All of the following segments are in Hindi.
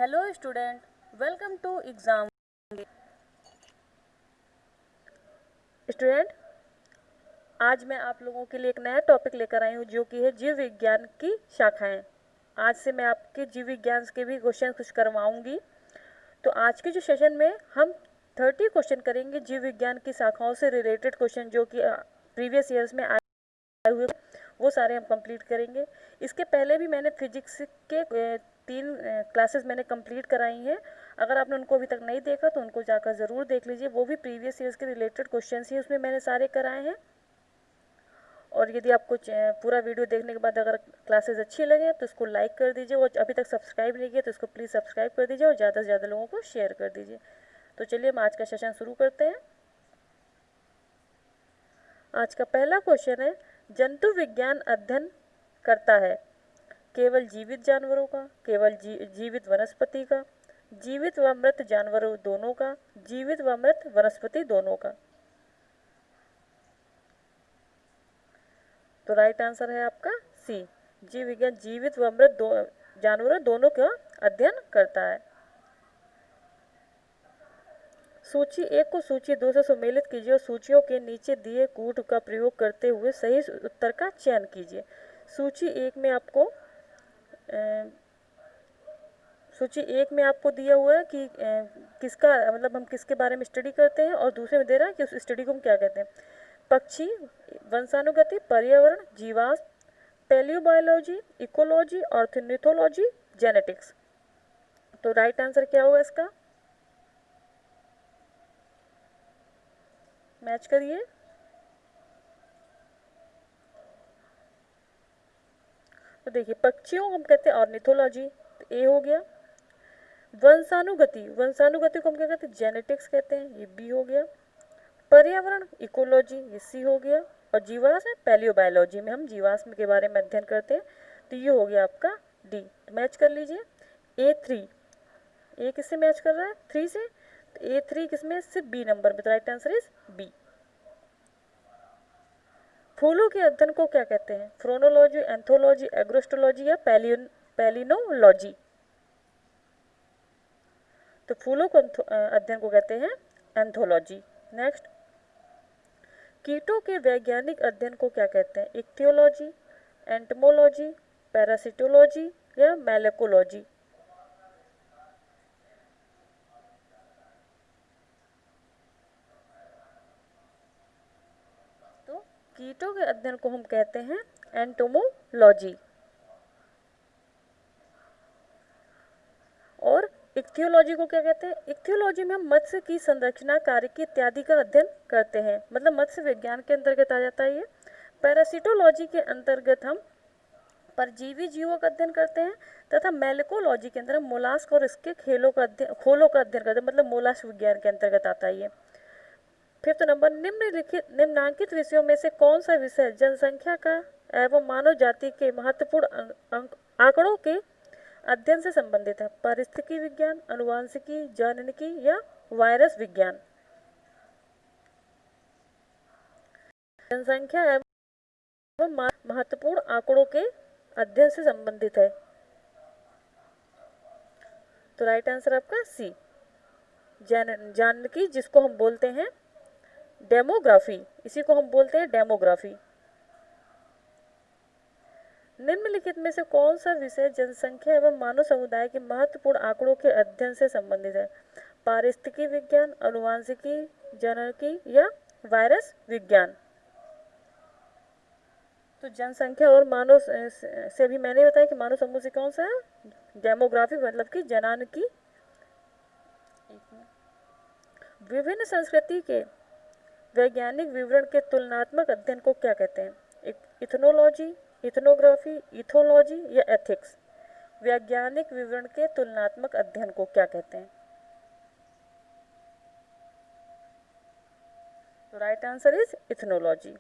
Hello student, welcome to exam. Student, आज मैं आप लोगों के लिए एक नया टॉपिक लेकर आई हूँ जो कि है जीव विज्ञान की शाखाएं। आज से मैं आपके जीव विज्ञान के भी क्वेश्चन कुछ करवाऊंगी। तो आज के जो सेशन में हम 30 क्वेश्चन करेंगे जीव विज्ञान की शाखाओं से रिलेटेड क्वेश्चन जो कि प्रीवियस ईयर्स में आए हुए, वो सारे हम कंप्लीट करेंगे। इसके पहले भी मैंने फिजिक्स के 3 क्लासेस मैंने कंप्लीट कराई हैं। अगर आपने उनको अभी तक नहीं देखा तो उनको जाकर ज़रूर देख लीजिए। वो भी प्रीवियस ईयर्स के रिलेटेड क्वेश्चन ही उसमें मैंने सारे कराए हैं। और यदि आपको पूरा वीडियो देखने के बाद अगर क्लासेस अच्छी लगे तो इसको लाइक कर दीजिए, और अभी तक सब्सक्राइब नहीं किया तो इसको प्लीज़ सब्सक्राइब कर दीजिए और ज़्यादा से ज़्यादा लोगों को शेयर कर दीजिए। तो चलिए हम आज का सेशन शुरू करते हैं। आज का पहला क्वेश्चन है, जंतु विज्ञान अध्ययन करता है केवल जीवित जानवरों का, केवल जीवित वनस्पति का, जीवित व मृत जानवरों दोनों का, जीवित व मृत वनस्पति दोनों का। तो राइट आंसर है आपका सी, जीव विज्ञान जीवित व मृत जानवरों दोनों का अध्ययन करता है। सूची 1 को सूची 2 से सम्मिलित कीजिए और सूचियों के नीचे दिए कूट का प्रयोग करते हुए सही उत्तर का चयन कीजिए। सूची 1 में आपको दिया हुआ है कि किसका मतलब हम किसके बारे में स्टडी करते हैं, और दूसरे में दे रहा है कि उस स्टडी को हम क्या कहते हैं। पक्षी, वंशानुगति, पर्यावरण, जीवाश्म, पैलियोबायोलॉजी, इकोलॉजी, ऑर्निथोलॉजी, जेनेटिक्स। तो राइट आंसर क्या होगा इसका, मैच करिए। तो देखिए, पक्षियों को हम कहते हैं ऑर्निथोलॉजी, तो ए हो गया। वंशानुगति को हम क्या कहते हैं, जेनेटिक्स कहते हैं, ये बी हो गया। पर्यावरण, इकोलॉजी, ये सी हो गया। और जीवाश्म, पैलियोबायोलॉजी में हम जीवाश्म के बारे में अध्ययन करते हैं, तो ये हो गया आपका डी। तो मैच कर लीजिए A3। ए किससे मैच कर रहा है, 3 से, तो A3 किसमें, सिर्फ बी नंबर में, तो राइट आंसर इज बी। फूलों के अध्ययन को क्या कहते हैं, फ्रोनोलॉजी, एंथोलॉजी, एग्रोस्टोलॉजी या पैलिनोलॉजी। तो फूलों को अध्ययन को कहते हैं एंथोलॉजी। नेक्स्ट, कीटों के वैज्ञानिक अध्ययन को क्या कहते हैं, इक्थियोलॉजी, एंटमोलॉजी, पैरासिटोलॉजी या मैलेकोलॉजी। तो कीटों के अध्ययन को हम कहते हैं एंटोमोलॉजी। और इक्थियोलॉजी को क्या कहते हैं, इक्थियोलॉजी में हम मत्स्य की संरचना, कार्यकी इत्यादि का अध्ययन करते हैं, मतलब मत्स्य विज्ञान के अंतर्गत आ जाता है ये। पैरासिटोलॉजी के अंतर्गत हम परजीवी जीवों का अध्ययन करते हैं, तथा मैलेकोलॉजी के अंदर हम मोलास्क और इसके खोलों का अध्ययन करते हैं, मतलब मोलास्क विज्ञान के अंतर्गत आता है ये। फिफ्थ नंबर, निम्नलिखित विषयों में से कौन सा विषय जनसंख्या का एवं मानव जाति के महत्वपूर्ण आंकड़ों के अध्ययन से संबंधित है, पारिस्थितिकी विज्ञान, अनुवांशिकी, जननिकी या वायरस विज्ञान। जनसंख्या एवं महत्वपूर्ण आंकड़ों के अध्ययन से संबंधित है, तो राइट आंसर आपका सी, जननिकी, जिसको हम बोलते हैं डेमोग्राफी, इसी को हम बोलते हैं डेमोग्राफी। निम्नलिखित में से कौन सा विषय जनसंख्या एवं मानव समुदाय के महत्वपूर्ण आंकड़ों के अध्ययन से संबंधित है, पारिस्थितिकी विज्ञान, अनुवांशिकी, जननिकी या वायरस विज्ञान। तो जनसंख्या और मानव से भी मैंने बताया कि मानव समूह से कौन सा है, डेमोग्राफी, मतलब कि जनानिकी। विभिन्न संस्कृति के वैज्ञानिक विवरण के तुलनात्मक अध्ययन को क्या कहते हैं, इथनोलॉजी, इथनोग्राफी, इथोलॉजी या एथिक्स। वैज्ञानिक विवरण के तुलनात्मक अध्ययन को क्या कहते हैं, तो राइट आंसर इज इथनोलॉजी।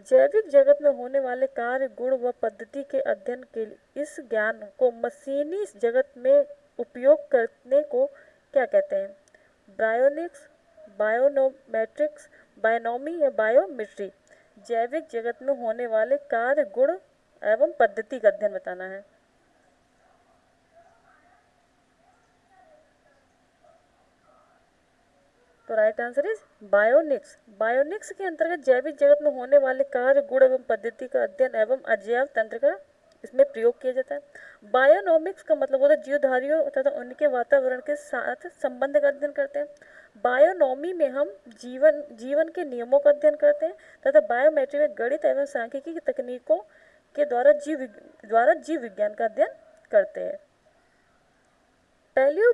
जैविक जगत में होने वाले कार्य, गुण व पद्धति के अध्ययन के लिए इस ज्ञान को मशीनी जगत में उपयोग करने को क्या कहते हैं, बायोनिक्स, बायोनोमेट्रिक्स, बायोनोमी या बायोमिट्री। जैविक जगत में होने वाले कार्य, गुण एवं पद्धति का अध्ययन बताना है। तो right answer is bionics. Bionics के अंतर्गत जैविक जगत में होने वाले कार्य, गुण एवं पद्धति का अध्ययन एवं अजैव तंत्र का इसमें प्रयोग किया जाता है। बायोनोमिक्स का मतलब होता है जीवधारियों तथा उनके वातावरण के साथ संबंध का अध्ययन करते हैं। बायोनॉमी में हम जीवन के नियमों का अध्ययन करते हैं तथा बायोमेट्री में गणित एवं सांख्यिकी की तकनीकों के द्वारा जीव विज्ञान का अध्ययन करते हैं। पैलियो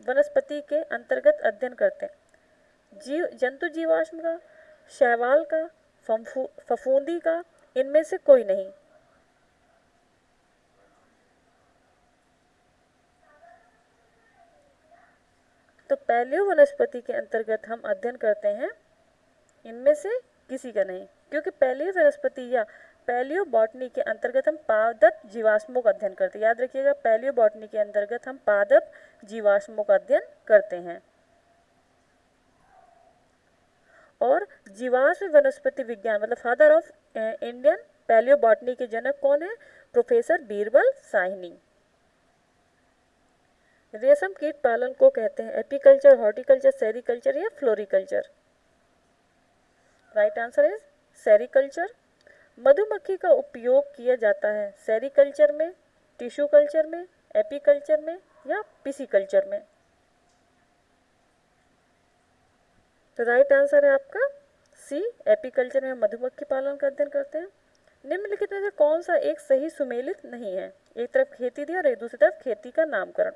वनस्पति के अंतर्गत अध्ययन करते हैं जंतु जीवाश्म का, शैवाल का, फफूंदी का, इनमें से कोई नहीं। तो पैलियो वनस्पति के अंतर्गत हम अध्ययन करते हैं इनमें से किसी का नहीं, क्योंकि पैलियो वनस्पति या पैलियो बॉटनी के अंतर्गत हम पादप जीवाश्मों का अध्ययन करते हैं। याद रखिएगा, पैलियो बॉटनी के अंतर्गत हम पादप जीवाश्मों का अध्ययन करते हैं। और जीवाश्म वनस्पति विज्ञान मतलब father of Indian paleo botany के जनक कौन है? प्रोफेसर बीरबल साहनी। रेशम कीट पालन को कहते हैं एपीकल्चर, हॉर्टिकल्चर, सेरीकल्चर या floriculture? Right answer is sericulture. मधुमक्खी का उपयोग किया जाता है सेरीकल्चर में, टिश्यू कल्चर में, एपीकल्चर में या पिसीकल्चर में? तो राइट आंसर है आपका सी, एपीकल्चर में मधुमक्खी पालन का अध्ययन करते हैं। निम्नलिखित में से कौन सा एक सही सुमेलित नहीं है? एक तरफ खेती दी और एक दूसरी तरफ खेती का नामकरण।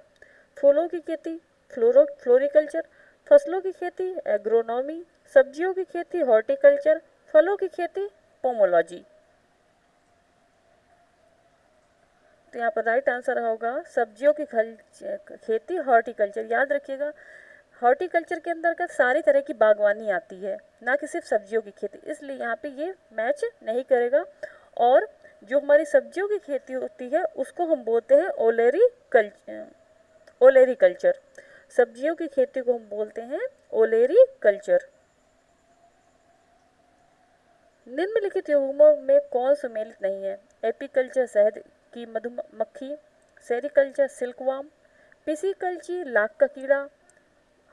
फूलों की खेती फ्लोरिकल्चर, फसलों की खेती एग्रोनॉमी, सब्जियों की खेती हॉर्टिकल्चर, फलों की खेती पोमोलॉजी। तो यहाँ पर राइट आंसर होगा सब्जियों की खेती हॉर्टिकल्चर। याद रखिएगा, हॉर्टिकल्चर के अंतर्गत सारी तरह की बागवानी आती है, ना कि सिर्फ सब्जियों की खेती, इसलिए यहाँ पे ये मैच नहीं करेगा। और जो हमारी सब्जियों की खेती होती है उसको हम बोलते हैं ओलेरी कल्चर। सब्जियों की खेती को हम बोलते हैं ओलेरी कल्चर। निम्नलिखित युग्मों में कौन सुमेलित नहीं है? एपीकल्चर शहद की मधुमक्खी, सेरीकल्चर सिल्कवर्म, पिसीकल्चर लाख का कीड़ा,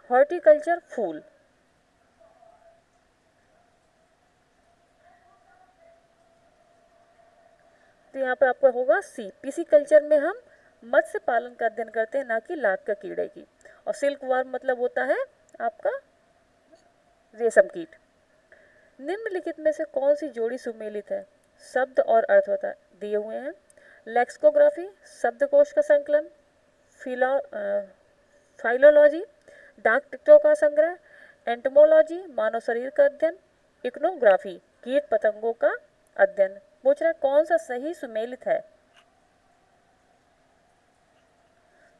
हॉर्टिकल्चर फूल। तो यहाँ पे आपका होगा सी, पिसीकल्चर में हम मत्स्य पालन का अध्ययन करते हैं, ना कि लाख का कीड़े की। और सिल्कवर्म मतलब होता है आपका रेशम कीट। निम्नलिखित में से कौन सी जोड़ी सुमेलित है? शब्द और अर्थ होता है दिए हुए हैं। लेक्सिकोग्राफी शब्दकोश का संकलन, फाइलोलॉजी डाक टिकटों का संग्रह, एंटोमोलॉजी मानव शरीर का अध्ययन, इकोनोग्राफी कीट पतंगों का अध्ययन। पूछ रहा है कौन सा सही सुमेलित है?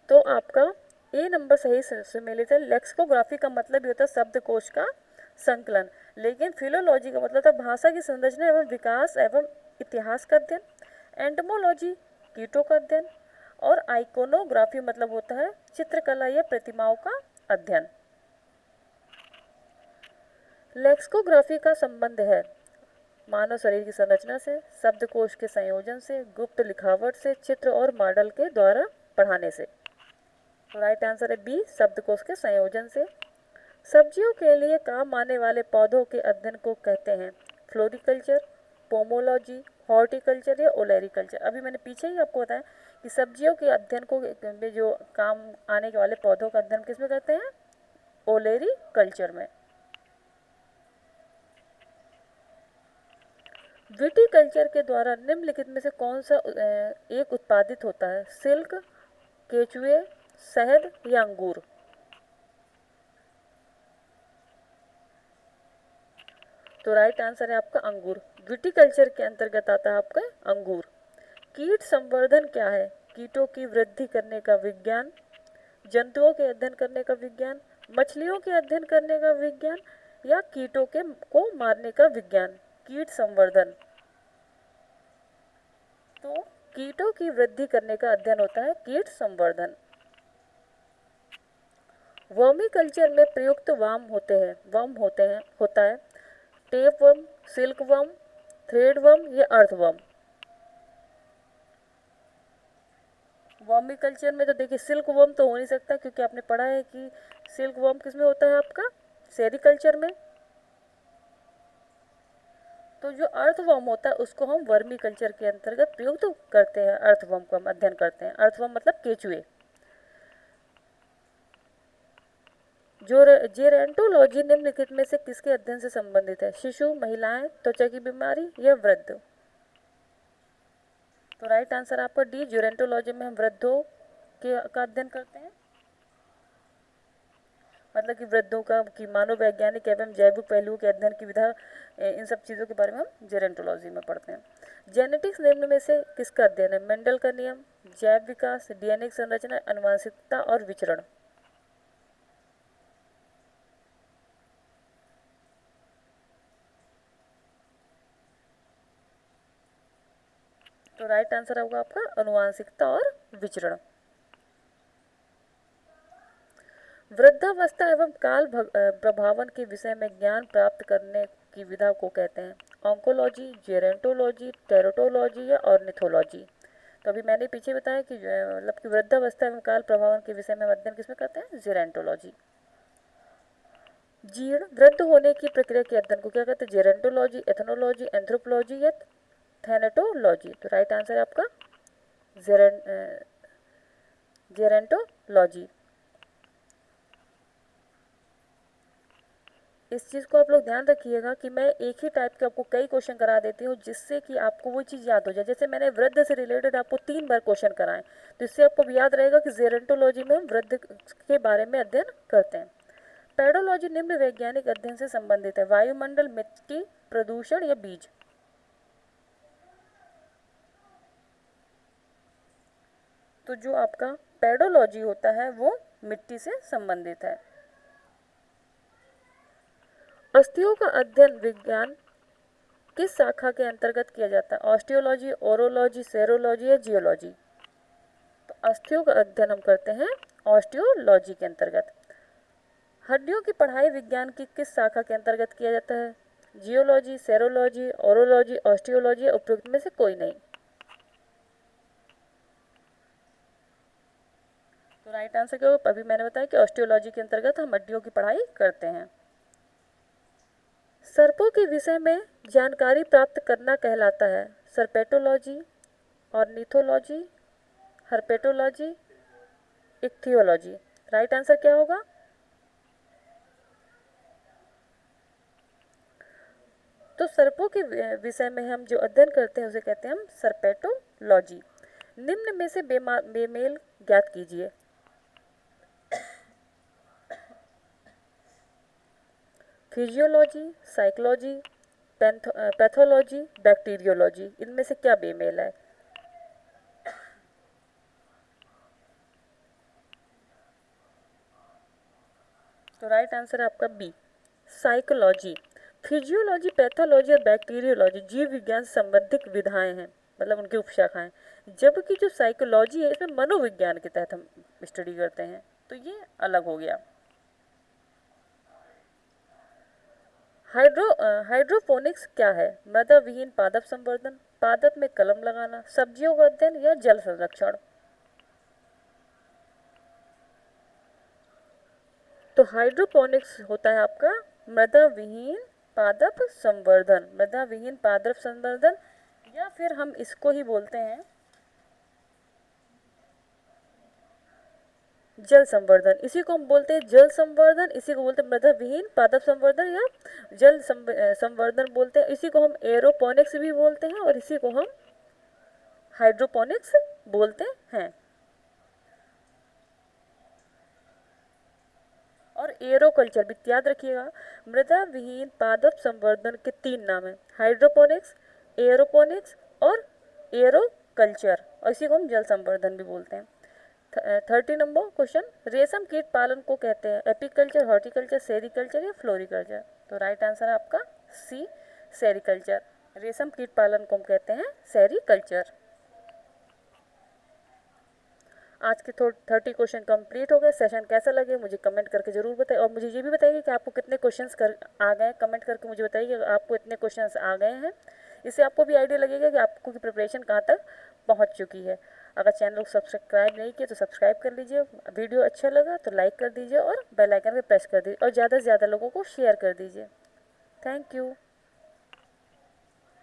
तो आपका ए नंबर सही सुमेलित है। लेक्सिकोग्राफी का मतलब ही होता है शब्दकोश का संकलन, लेकिन फिलोलॉजी का मतलब था भाषा की संरचना एवं विकास एवं इतिहास का अध्ययन, एंटोमोलॉजी कीटों का अध्ययन, और आइकोनोग्राफी मतलब होता है चित्रकला या प्रतिमाओं का अध्ययन। लेक्सिकोग्राफी का संबंध है मानव शरीर की संरचना से, शब्दकोश के संयोजन से, गुप्त लिखावट से, चित्र और मॉडल के द्वारा पढ़ाने से। राइट आंसर है बी, शब्दकोश के संयोजन से। सब्जियों के लिए काम आने वाले पौधों के अध्ययन को कहते हैं फ्लोरिकल्चर, पोमोलॉजी, हॉर्टिकल्चर या ओलेरिकल्चर। अभी मैंने पीछे ही आपको बताया कि सब्जियों के अध्ययन को में जो काम आने वाले पौधों का अध्ययन किसमें करते हैं? ओलेरिकल्चर में। विटीकल्चर के द्वारा निम्नलिखित में से कौन सा एक उत्पादित होता है? सिल्क, केचुए, शहद या अंगूर? तो राइट आंसर है आपका अंगूर। विटीकल्चर के अंतर्गत आता है आपका अंगूर। कीट संवर्धन क्या है? कीटों की वृद्धि करने का विज्ञान, जंतुओं के अध्ययन करने का विज्ञान, मछलियों के अध्ययन करने का विज्ञान या कीटों को मारने का विज्ञान। कीट संवर्धन तो कीटों की वृद्धि करने का अध्ययन होता है कीट संवर्धन। वर्मीकल्चर में प्रयुक्त वर्म होता है टेपवर्म, सिल्कवर्म, थ्रेडवर्म या अर्थवर्म? वर्मीकल्चर में तो देखिए सिल्कवर्म तो हो नहीं सकता, क्योंकि आपने पढ़ा है कि सिल्कवर्म किसमें होता है आपका? सेरिकल्चर में। तो जो अर्थवर्म होता है उसको हम वर्मी कल्चर के अंतर्गत प्रयुक्त करते हैं, अर्थवर्म को हम अध्ययन करते हैं। अर्थवर्म मतलब केचुए। जो जेरेंटोलॉजी निम्नलिखित में से किसके अध्ययन से संबंधित है? शिशु, महिलाएं, त्वचा की बीमारी या वृद्ध? तो राइट आंसर आपका डी, जेरेंटोलॉजी में हम वृद्धों का अध्ययन करते हैं। मतलब कि वृद्धों का कि मानववैज्ञानिक एवं जैविक पहलुओं के अध्ययन की विधा, इन सब चीज़ों के बारे में हम जेरेंटोलॉजी में पढ़ते हैं। जेनेटिक्स निम्न में से किसका अध्ययन है? मेंडल का नियम, जैव विकास, डीएनए की संरचना, आनुवंशिकता और विचरण? तो राइट आंसर होगा आपका आनुवंशिकता और विचरण। वृद्धावस्था एवं काल प्रभावन के विषय में ज्ञान प्राप्त करने की विधा को कहते हैं? ऑन्कोलॉजी, जेरेंटोलॉजी, टेरोटोलॉजी या ऑर्निथोलॉजी? तो अभी मैंने पीछे बताया कि मतलब कि वृद्धावस्था एवं काल प्रभावन के विषय में अध्ययन किसमें करते हैं? जेरेंटोलॉजी। जीर्ण वृद्ध होने की प्रक्रिया के अध्ययन को क्या कहते हैं? जेरेंटोलॉजी, एथनोलॉजी, एंथ्रोपोलॉजी या थैनेटोलॉजी? तो राइट आंसर है आपका जेरेंटोलॉजी। इस चीज़ को आप लोग ध्यान रखिएगा कि मैं एक ही टाइप के आपको कई क्वेश्चन करा देती हूँ जिससे कि आपको वो चीज़ याद हो जाए। जैसे मैंने वृद्ध से रिलेटेड आपको 3 बार क्वेश्चन कराएं, तो इससे आपको याद रहेगा कि जेरेंटोलॉजी में हम वृद्ध के बारे में अध्ययन करते हैं। पेडोलॉजी निम्न वैज्ञानिक अध्ययन से संबंधित है? वायुमंडल, मिट्टी, प्रदूषण या बीज? तो जो आपका पेडोलॉजी होता है वो मिट्टी से संबंधित है। अस्थियों का अध्ययन विज्ञान किस शाखा के अंतर्गत किया जाता है? ऑस्टियोलॉजी, ओरोलॉजी, सेरोलॉजी या जियोलॉजी? तो अस्थियों का अध्ययन हम करते हैं ऑस्टियोलॉजी के अंतर्गत। हड्डियों की पढ़ाई विज्ञान की किस शाखा के अंतर्गत किया जाता है? जियोलॉजी, सेरोलॉजी, ओरोलॉजी, ऑस्टियोलॉजी या उपयुक्त में से कोई नहीं? तो राइट आंसर क्या होगा? अभी मैंने बताया कि ऑस्टियोलॉजी के अंतर्गत हम हड्डियों की पढ़ाई करते हैं। सर्पों के विषय में जानकारी प्राप्त करना कहलाता है? Serpentology, ornithology, herpetology, ichthyology? Right answer क्या होगा? तो सर्पों के विषय में हम जो अध्ययन करते हैं उसे कहते हैं हम सर्पेटोलॉजी। निम्न में से बेमेल ज्ञात कीजिए। Physiology, psychology, pathology, bacteriology? इनमें से क्या बेमेल है? तो राइट आंसर है आपका बी, साइकोलॉजी। फिजियोलॉजी, पैथोलॉजी और बैक्टीरियोलॉजी जीव विज्ञान से संबंधित विधाएं हैं, मतलब उनकी उपशाखाएं। जबकि जो साइकोलॉजी है इसमें मनोविज्ञान के तहत हम स्टडी करते हैं, तो ये अलग हो गया। हाइड्रोपोनिक्स क्या है? मृदा विहीन पादप संवर्धन, पादप में कलम लगाना, सब्जियों का अध्ययन या जल संरक्षण? तो हाइड्रोपोनिक्स होता है आपका मृदा विहीन पादप संवर्धन, मृदा विहीन पादप संवर्धन, या फिर हम इसको ही बोलते हैं जल संवर्धन। इसी को हम बोलते हैं जल संवर्धन, इसी को बोलते हैं मृदा विहीन पादप संवर्धन या जल संवर्धन बोलते हैं। इसी को हम एरोपोनिक्स भी बोलते हैं और इसी को हम हाइड्रोपोनिक्स बोलते हैं। और एरोकल्चर भी याद रखिएगा, मृदा विहीन पादप संवर्धन के 3 नाम हैं, हाइड्रोपोनिक्स, एरोपोनिक्स और एरोकल्चर, और इसी को हम जल संवर्धन भी बोलते हैं। 30 नंबर क्वेश्चन, रेशम कीट पालन को कहते हैं एपीकल्चर, हॉर्टिकल्चर, सेरिकल्चर या फ्लोरिकल्चर? तो राइट आंसर है आपका सी, सेरिकल्चर। रेशम कीट पालन को हम कहते हैं सेरिकल्चर। आज के 30 क्वेश्चन कंप्लीट हो गए। सेशन कैसा लगे मुझे कमेंट करके ज़रूर बताइए, और मुझे ये भी बताइए कि आपको कितने क्वेश्चंस आ गए। कमेंट करके मुझे बताइए कि आपको इतने क्वेश्चंस आ गए हैं। इससे आपको भी आइडिया लगेगा कि आपको की प्रिपरेशन कहाँ तक पहुँच चुकी है। अगर चैनल को सब्सक्राइब नहीं किया तो सब्सक्राइब कर लीजिए, वीडियो अच्छा लगा तो लाइक कर दीजिए और बेल आइकन पे प्रेस कर दीजिए और ज़्यादा से ज़्यादा लोगों को शेयर कर दीजिए। Thank you.